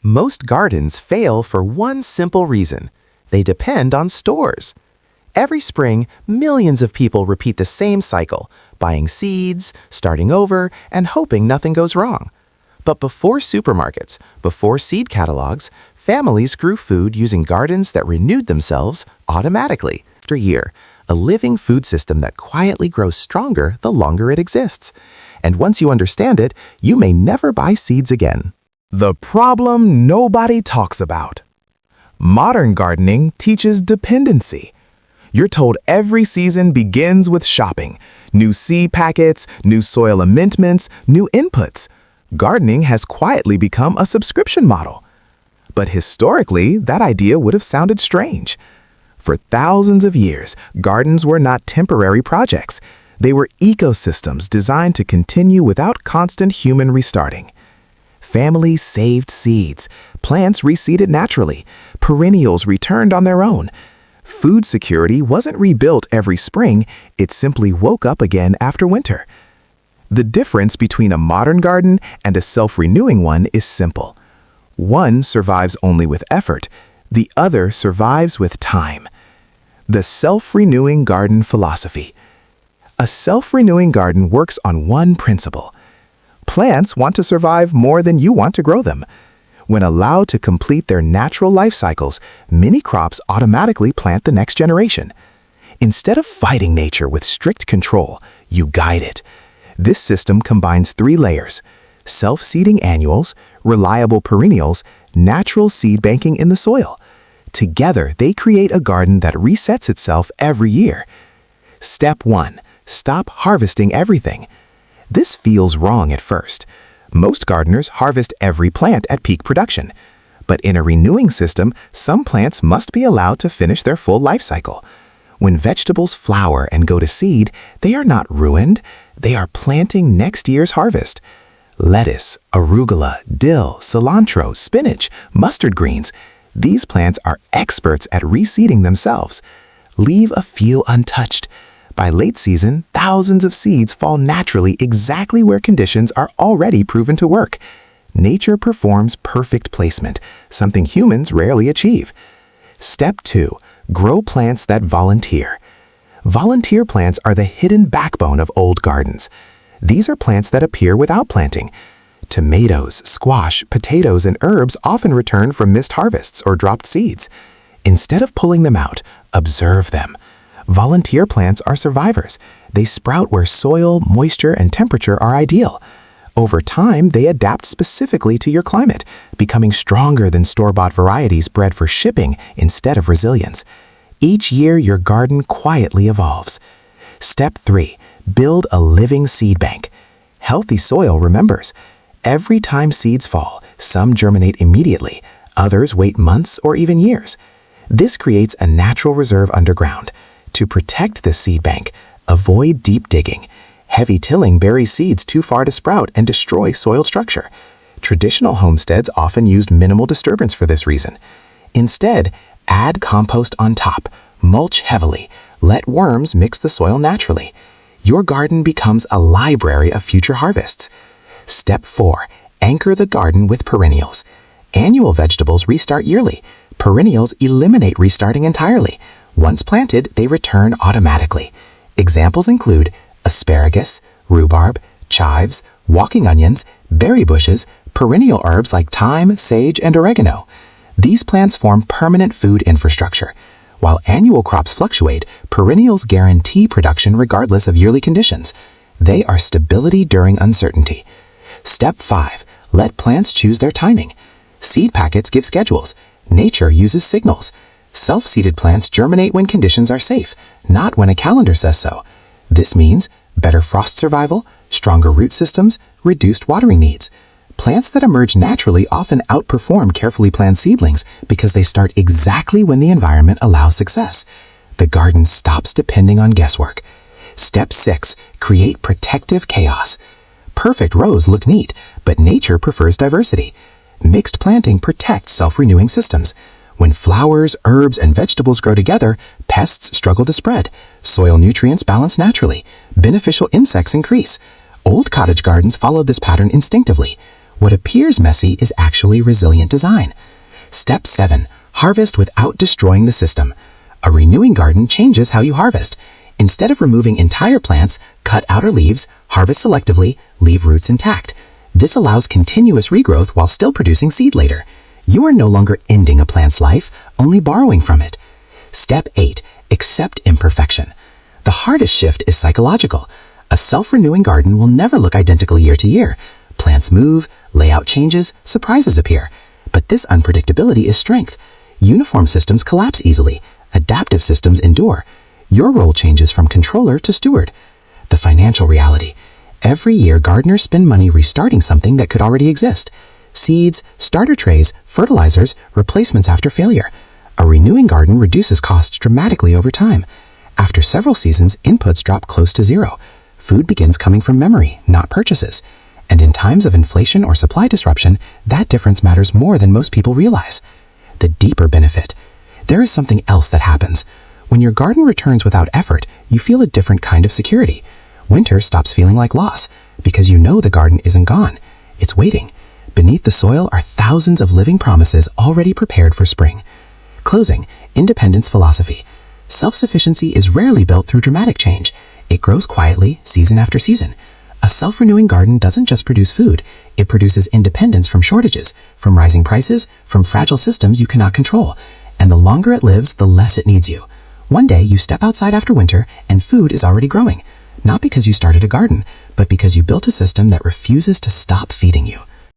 Most gardens fail for one simple reason. They depend on stores. Every spring, millions of people repeat the same cycle, buying seeds, starting over, and hoping nothing goes wrong. But before supermarkets, before seed catalogs, families grew food using gardens that renewed themselves automatically after year, a living food system that quietly grows stronger the longer it exists. And once you understand it, you may never buy seeds again. The problem nobody talks about. Modern gardening teaches dependency. You're told every season begins with shopping. New seed packets, new soil amendments, new inputs. Gardening has quietly become a subscription model. But historically, that idea would have sounded strange. For thousands of years, gardens were not temporary projects. They were ecosystems designed to continue without constant human restarting. Families saved seeds, plants reseeded naturally, perennials returned on their own. Food security wasn't rebuilt every spring, it simply woke up again after winter. The difference between a modern garden and a self-renewing one is simple. One survives only with effort, the other survives with time. The self-renewing garden philosophy. A self-renewing garden works on one principle. Plants want to survive more than you want to grow them. When allowed to complete their natural life cycles, many crops automatically plant the next generation. Instead of fighting nature with strict control, you guide it. This system combines 3 layers: self-seeding annuals, reliable perennials, natural seed banking in the soil. Together, they create a garden that resets itself every year. Step 1. Stop harvesting everything. This feels wrong at first. Most gardeners harvest every plant at peak production. But in a renewing system, some plants must be allowed to finish their full life cycle. When vegetables flower and go to seed, they are not ruined. They are planting next year's harvest. Lettuce, arugula, dill, cilantro, spinach, mustard greens. These plants are experts at reseeding themselves. Leave a few untouched. By late season, thousands of seeds fall naturally exactly where conditions are already proven to work. Nature performs perfect placement, something humans rarely achieve. Step 2. Grow plants that volunteer. Volunteer plants are the hidden backbone of old gardens. These are plants that appear without planting. Tomatoes, squash, potatoes, and herbs often return from missed harvests or dropped seeds. Instead of pulling them out, observe them. Volunteer plants are survivors. They sprout where soil, moisture, and temperature are ideal. Over time, they adapt specifically to your climate, becoming stronger than store-bought varieties bred for shipping instead of resilience. Each year, your garden quietly evolves. Step 3. Build a living seed bank. Healthy soil remembers. Every time seeds fall, some germinate immediately, others wait months or even years. This creates a natural reserve underground. To protect this seed bank, avoid deep digging. Heavy tilling buries seeds too far to sprout and destroy soil structure. Traditional homesteads often used minimal disturbance for this reason. Instead, add compost on top, mulch heavily, let worms mix the soil naturally. Your garden becomes a library of future harvests. Step 4. Anchor the garden with perennials. Annual vegetables restart yearly. Perennials eliminate restarting entirely. Once planted, they return automatically. Examples include asparagus, rhubarb, chives, walking onions, berry bushes, perennial herbs like thyme, sage, and oregano. These plants form permanent food infrastructure. While annual crops fluctuate, perennials guarantee production regardless of yearly conditions. They are stability during uncertainty. Step 5. Let plants choose their timing. Seed packets give schedules. Nature uses signals. Self-seeded plants germinate when conditions are safe, not when a calendar says so. This means better frost survival, stronger root systems, reduced watering needs. Plants that emerge naturally often outperform carefully planned seedlings because they start exactly when the environment allows success. The garden stops depending on guesswork. Step 6. Create protective chaos. Perfect rows look neat, but nature prefers diversity. Mixed planting protects self-renewing systems. When flowers, herbs, and vegetables grow together, pests struggle to spread. Soil nutrients balance naturally. Beneficial insects increase. Old cottage gardens followed this pattern instinctively. What appears messy is actually resilient design. Step 7. Harvest without destroying the system. A renewing garden changes how you harvest. Instead of removing entire plants, cut outer leaves, harvest selectively, leave roots intact. This allows continuous regrowth while still producing seed later. You are no longer ending a plant's life, only borrowing from it. Step 8. Accept imperfection. The hardest shift is psychological. A self-renewing garden will never look identical year to year. Plants move, layout changes, surprises appear. But this unpredictability is strength. Uniform systems collapse easily. Adaptive systems endure. Your role changes from controller to steward. The financial reality. Every year, gardeners spend money restarting something that could already exist. Seeds, starter trays, fertilizers, replacements after failure. A renewing garden reduces costs dramatically over time. After several seasons, inputs drop close to zero. Food begins coming from memory, not purchases. And in times of inflation or supply disruption, that difference matters more than most people realize. The deeper benefit. There is something else that happens. When your garden returns without effort, you feel a different kind of security. Winter stops feeling like loss, because you know the garden isn't gone. It's waiting. Beneath the soil are thousands of living promises already prepared for spring. Closing. Independence philosophy. Self-sufficiency is rarely built through dramatic change. It grows quietly, season after season. A self-renewing garden doesn't just produce food, it produces independence from shortages, from rising prices, from fragile systems you cannot control. And the longer it lives, the less it needs you. One day you step outside after winter and food is already growing. Not because you started a garden, but because you built a system that refuses to stop feeding you.